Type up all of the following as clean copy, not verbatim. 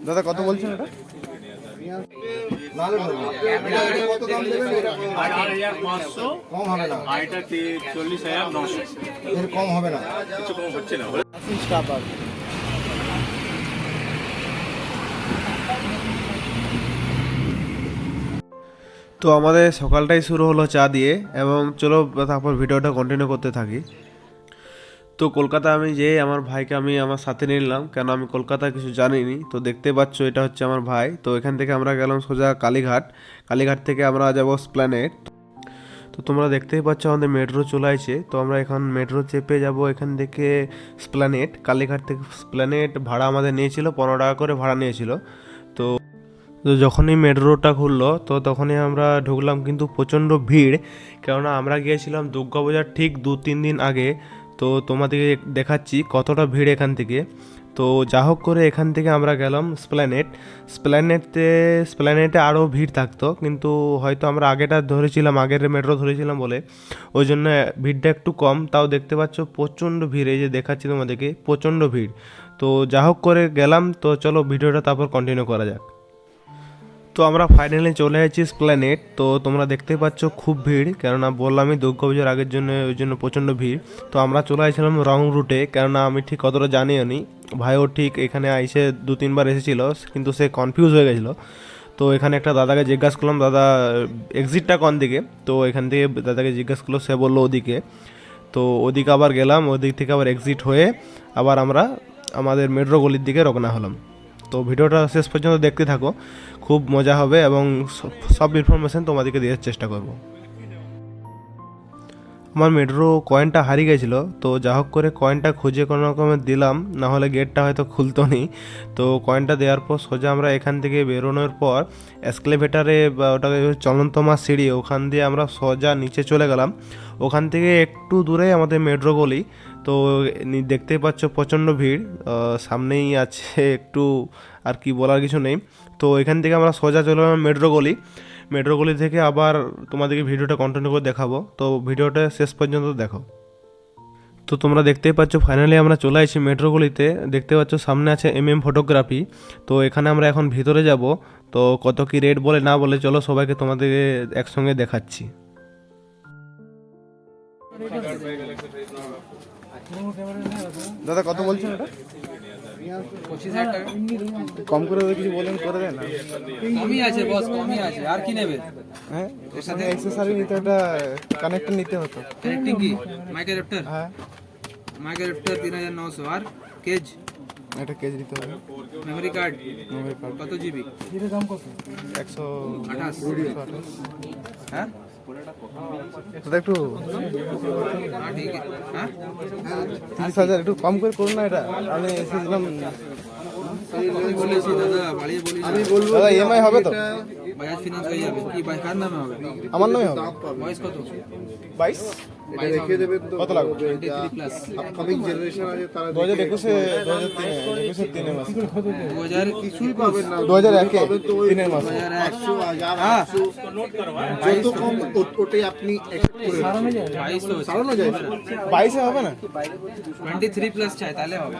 দাদা কত বলছেন এটা? কম হবে না, এটা 40,900 এর কম হবে না, কিছু কম হচ্ছে না। তো আমাদের সকালটাই শুরু হলো চা দিয়ে, এবং চলো তারপর ভিডিওটা কন্টিনিউ করতে থাকি। তো কলকাতা আমি যেয়ে আমার ভাইকে আমি আমার সাথে নিলাম, কেন আমি কলকাতা কিছু জানিনি। তো দেখতে পাচ্ছ এটা হচ্ছে আমার ভাই। তো এখান থেকে আমরা গেলাম সোজা কালীঘাট। কালীঘাট থেকে আমরা যাব এসপ্ল্যানেড। তো তোমরা দেখতেই পাচ্ছ আমাদের মেট্রো চলে আসছে। তো আমরা এখন মেট্রো চেপে যাব এখান থেকে এসপ্ল্যানেড। কালীঘাট থেকে এসপ্ল্যানেড ভাড়া আমাদের নিয়েছিল 15 টাকা করে ভাড়া নিয়েছিল। তো যখনই মেট্রোটা খুললো তো তখনই আমরা ঢুকলাম, কিন্তু প্রচণ্ড ভিড়, কেননা আমরা গিয়েছিলাম দুর্গাপূজার ঠিক 2-3 দিন আগে। তো তোমাদেরকে দেখাচ্ছি কতটা ভিড় এখান থেকে। তো যা হোক করে এখান থেকে আমরা গেলাম স্প্ল্যানেটে আরও ভিড় থাকতো, কিন্তু হয়তো আমরা আগের মেট্রো ধরেছিলাম বলে ওই জন্য ভিড়টা একটু কম। তাও দেখতে পাচ্ছ প্রচণ্ড ভিড়, এই যে দেখাচ্ছি তোমাদেরকে প্রচণ্ড ভিড়। তো যা হোক করে গেলাম। তো চলো ভিডিওটা তারপর কন্টিনিউ করা যাক। তো আমরা ফাইনালি চলে এসেছি এসপ্ল্যানেড। তো তোমরা দেখতে পাচ্ছ খুব ভিড়, কেননা বললামই দুর্গাপূজার আগের জন্য, ওই জন্য প্রচণ্ড ভিড়। তো আমরা চলে আসছিলাম রং রুটে, কেননা আমি ঠিক কতটা জানিও নি। ভাইও ঠিক এখানে আইসে 2-3 বার এসেছিলো, কিন্তু সে কনফিউজ হয়ে গেছিলো। তো এখানে একটা দাদাকে জিজ্ঞাসা করলাম, দাদা এক্সিটটা কোন দিকে? তো এখান থেকে দাদাকে জিজ্ঞাসা করলো, সে বললো ওদিকে। তো ওদিকে আবার গেলাম, ওদিক থেকে আবার এক্সিট হয়ে আবার আমরা আমাদের মেট্রো গলির দিকে রওনা হলাম। তো ভিডিওটা শেষ পর্যন্ত দেখতে থাকো, খুব মজা হবে এবং সব ইনফরমেশান তোমাদেরকে দেওয়ার চেষ্টা করব। আমার মেট্রো কয়েনটা হারিয়ে গেছিলো, তো যা হোক করে কয়েনটা খুঁজে কোনো রকমে দিলাম, না হলে গেটটা হয়তো খুলতো নি। তো কয়েনটা দেওয়ার পর সোজা আমরা এখান থেকে বেরোনোর পর এসকেলেভেটারে বা ওটাকে চলন্তমা সিঁড়ি, ওখান দিয়ে আমরা সোজা নিচে চলে গেলাম। ওখান থেকে একটু দূরে আমাদের মেট্রো গলি। তো দেখতেই পাচ্ছ প্রচণ্ড ভিড়, সামনেই আছে একটু, আর কি বলার কিছু নেই। তো এখান থেকে আমরা সোজা চলে গেলাম মেট্রো গলি থেকে আবার তোমাদেরকে ভিডিওটা কন্টিনিউ করে দেখাবো। তো ভিডিওটা শেষ পর্যন্ত দেখো। তো তোমরা দেখতেই পাচ্ছ ফাইনালি আমরা চলে আসছি মেট্রো গলিতে। দেখতে পাচ্ছ সামনে আছে ফটোগ্রাফি। তো এখানে আমরা এখন ভিতরে যাব। তো কত কি রেট বলে না বলে চলো সবাইকে তোমাদেরকে একসঙ্গে দেখাচ্ছি। দাদা কত বলছেন এটা? 25,000 টাকা কম করে কিছু বলেন, করে দেন। কমই আছে বস, কমই আছে। আর কি নেবে? হ্যাঁ, এর সাথে অ্যাকসেসরি নিতে, একটা কানেক্টর নিতে হতো। কানেক্টিং কি? Mic adapter? হ্যাঁ, মাইক অ্যাডাপ্টার 3,900। আর কেজ? একটা কেজ দিতে হবে। মেমরি কার্ড কত জিবি? এর দাম কত? 128। হ্যাঁ দাদা একটু হ্যাঁ ঠিক আছে। হ্যাঁ 30,000 একটু কম করে করুন না। এটা আমি এসেছিলাম, বলেছি দাদা, বাড়িয়ে বলি। আমি বলবো দাদা ইএমআই হবে তো? বাজাজ ফিনান্স হয়ে যাবে কি? ভাই কার নামে হবে? আমার নামে হবে। বয়স কত? 22। এটা রেখে দেবেন তো, কত লাগবে? 23 প্লাস। আপকামিং জেনারেশন আছে তারা 2021 3 মাস। 2000 কিছুই পাবেন না। 2001 ওই 3 মাস। 100 800 যত কম ওটাই আপনি accept করে 22 তো সারানো যায় না। 22 হবে না? 23 প্লাস চাই তাহলে হবে।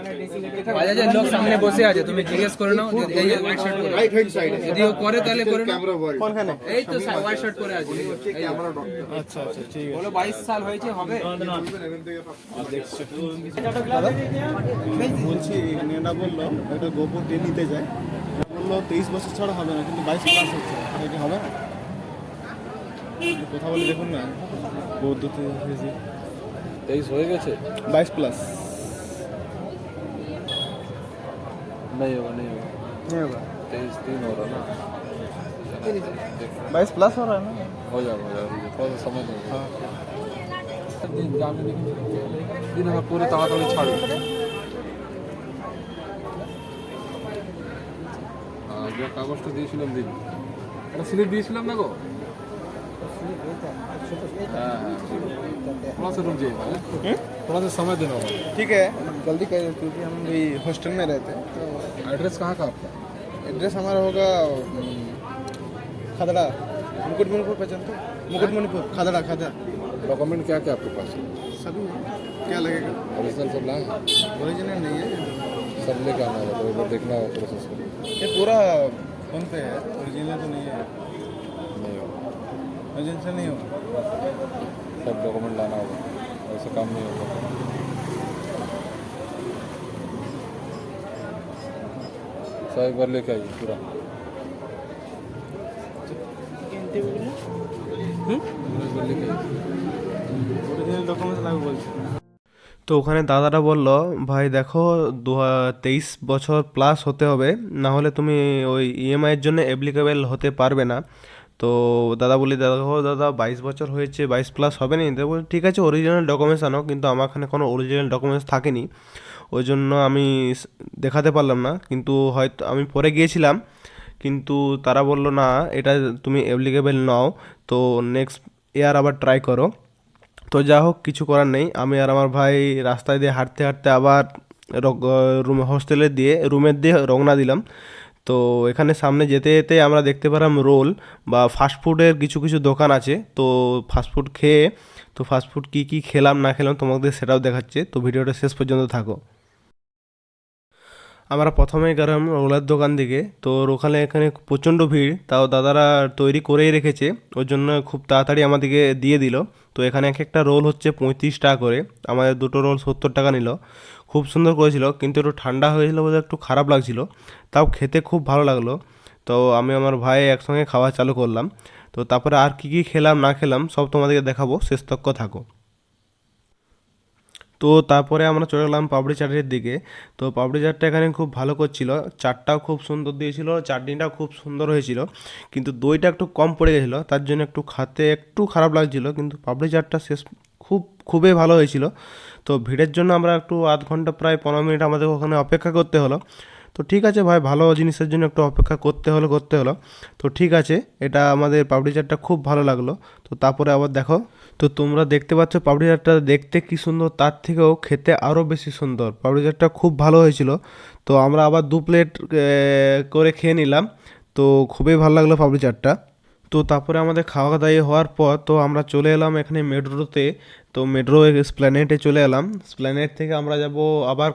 বাজাজের লোক সামনে বসে আছে, তুমি জিজ্ঞেস করে নাও। এই হোয়াইট শার্ট পরে, রাইট হ্যান্ড সাইডে যদি ও করে তাহলে করে নাও। ক্যামেরা ওয়ার্ল্ড কোনখানে? এই তো হোয়াইট শার্ট পরে আছে। ক্যামেরা ডক্টর আচ্ছা আচ্ছা, ঠিক আছে। বলো 22 সাল হয়েছে হবে। দাদা বলছি, মেয়েটা বললো একটা গোপো নিতে যায়, বললো 23 বছর ছাড়া হবে না, কিন্তু 22 প্লাস হচ্ছে, এটা কি হবে না? কথা বলে দেখুন না, বহুত দূর থেকে এসেছি। 23 হয়ে গেছে? 22 प्लस नहीं होगा नहीं होगा नहीं होगा। 23 3 हो रहा ना 22 प्लस हो रहा है ना? हो जाएगा थोड़ा सा समय दो। हाँ, दिन আমরা পুরো তাড়াতাড়ি ছাড়ো। যে কাগজটা দিয়েছিলাম দিন, একটা স্লিপ দিয়েছিলাম না গো। हाँ थोड़ा सा रुक जाइए, थोड़ा सा समय देना होगा। ठीक है, जल्दी करिए क्योंकि हम भी हॉस्टल में रहते हैं। तो एड्रेस कहाँ का आपका? एड्रेस हमारा होगा खदड़ा, मुकुटमणिपुर पहचानते हो? मुकुटमणिपुर खदड़ा। डॉक्यूमेंट क्या क्या आपके पास? सभी क्या लगेगा? ओरिजिनल सब लाए? ओरिजिनल नहीं है, सब लेके आना होगा, तो एक बार देखना होगा प्रोसेस को। ये पूरा फोन पे है, ओरिजिनल तो नहीं है, नहीं होगा, ओरिजिनल से नहीं होगा। सब डॉक्यूमेंट लाना होगा, ऐसा काम नहीं होगा। सब एक बार लेके आइए पूरा। एक बार लेके आइए। ओरिजिनल डॉक्यूमेंट्स লাগবে বলছে। তো ওখানে দাদাটা বলল, ভাই দেখো 23 বছর প্লাস হতে হবে, না হলে তুমি ওই ইএমআইয়ের জন্য অ্যাপ্লিকেবল হতে পারবে না। তো দাদা বলি, দেখো দাদা 22 বছর হয়েছে, 22 প্লাস হবে না। তো বলি ঠিক আছে, অরিজিনাল ডকুমেন্টস আনো, কিন্তু আমার এখানে কোনো অরিজিনাল ডকুমেন্টস থাকেনি, ওই জন্য আমি দেখাতে পারলাম না। কিন্তু হয়তো আমি পরে গিয়েছিলাম, কিন্তু তারা বললো না, এটা তুমি অ্যাপ্লিকেবল নাও, তো নেক্সট ইয়ার আবার ট্রাই করো। তো যা হোক, কিছু করার নেই। আমি আর আমার ভাই রাস্তায় দিয়ে হাঁটতে হাঁটতে আবার রুমের দিয়ে রওনা দিলাম। তো এখানে সামনে যেতে যেতে আমরা দেখতে পেলাম রোল বা ফাস্টফুডের কিছু কিছু দোকান আছে। তো ফাস্টফুড খেয়ে, তো ফাস্টফুড কী কী খেলাম না খেলাম তোমাদের সেটাও দেখাচ্ছে, তো ভিডিওটা শেষ পর্যন্ত থাকো। আমরা প্রথমেই গেলাম রোলের দোকান দিকে। তো এখানে প্রচণ্ড ভিড়, তাও দাদারা তৈরি করেই রেখেছে, ওই জন্য খুব তাড়াতাড়ি আমাদেরকে দিয়ে দিল। তো এখানে এক একটা রোল হচ্ছে 35 টাকা করে, আমাদের দুটো রোল 70 টাকা নিল। খুব সুন্দর করেছিল, কিন্তু একটু ঠান্ডা হয়েছিল বলে একটু খারাপ লাগছিল, তাও খেতে খুব ভালো লাগলো। তো আমি আমার ভাই একসঙ্গে খাওয়া চালু করলাম। তো তারপরে আর কী কী খেলাম না খেলাম সব তোমাদেরকে দেখাবো, শেষ তক থাকো। তো তারপরে আমরা চলে গেলাম পাপড়ি চাটের দিকে। তো পাপড়ি চাটটা এখানে খুব ভালো করছিল, চাটটাও খুব সুন্দর দিয়েছিল, চাটনিটাও খুব সুন্দর হয়েছিল, কিন্তু দইটা একটু কম পড়ে গেছিলো, তার জন্য একটু খেতে একটু খারাপ লাগছিল। কিন্তু পাপড়ি চাটটা খুবই ভালো হয়েছিল। তো ভিড়ের জন্য আমরা একটু আধ ঘন্টা প্রায় 15 মিনিট আমাদের ওখানে অপেক্ষা করতে হলো। তো ঠিক আছে ভাই, ভালো জিনিসের জন্য একটু অপেক্ষা করতে হলো। তো ঠিক আছে, এটা আমাদের পাপড়ি চাটটা খুব ভালো লাগলো। তো তারপরে আবার দেখো, তো তোমরা দেখতে পাচ্ছ পাপড়ি চাটটা দেখতে কি সুন্দর, তার থেকেও খেতে আরও বেশি সুন্দর। পাপড়ি চাটটা খুব ভালো হয়েছিল। তো আমরা আবার 2 প্লেট করে খেয়ে নিলাম। তো খুবই ভালো লাগলো পাপড়ি চাটটা। তো তারপরে আমাদের খাওয়া দাওয়া হওয়ার পর তো আমরা চলে এলাম এখানে মেট্রোতে। তো মেট্রো এসপ্ল্যানেডে চলে এলাম। এসপ্ল্যানেড থেকে আমরা যাব আবার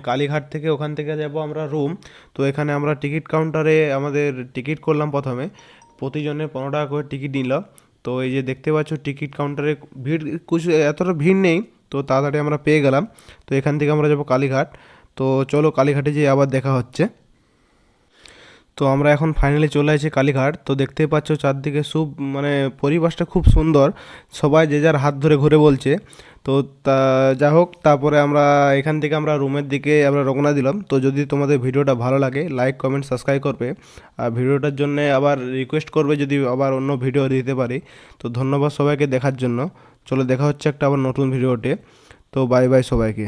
কালীঘাট থেকে ওখান থেকে যাব আমরা রুম। তো এখানে আমরা টিকিট কাউন্টারে আমাদের টিকিট করলাম প্রথমে, প্রতিজনের 15 টাকা করে টিকিট নিল। তো এই যে দেখতে পাচ্ছ টিকিট কাউন্টারে ভিড় এতটা ভিড় নেই, তো তাড়াতাড়ি আমরা পেয়ে গেলাম। তো এখান থেকে আমরা যাব কালীঘাট। তো চলো কালীঘাটে যেয়ে আবার দেখা হচ্ছে। তো আমরা এখন ফাইনালি চলে আসছি কালীঘাট। তো দেখতেই পাচ্ছ চারদিকে পরিবেশটা খুব সুন্দর, সবাই যে যার হাত ধরে ঘুরে বলছে। তো যা হোক, তারপরে এখান থেকে আমরা রুমের দিকে রওনা দিলাম। তো যদি তোমাদের ভিডিওটা ভালো লাগে, লাইক কমেন্ট সাবস্ক্রাইব করবে, আর ভিডিওটার জন্য আবার রিকোয়েস্ট করবে যদি আবার অন্য ভিডিও দিতে পারি। তো ধন্যবাদ সবাইকে দেখার জন্য। চলো দেখা হচ্ছে একটা আবার নতুন ভিডিওতে। তো বাই বাই সবাইকে।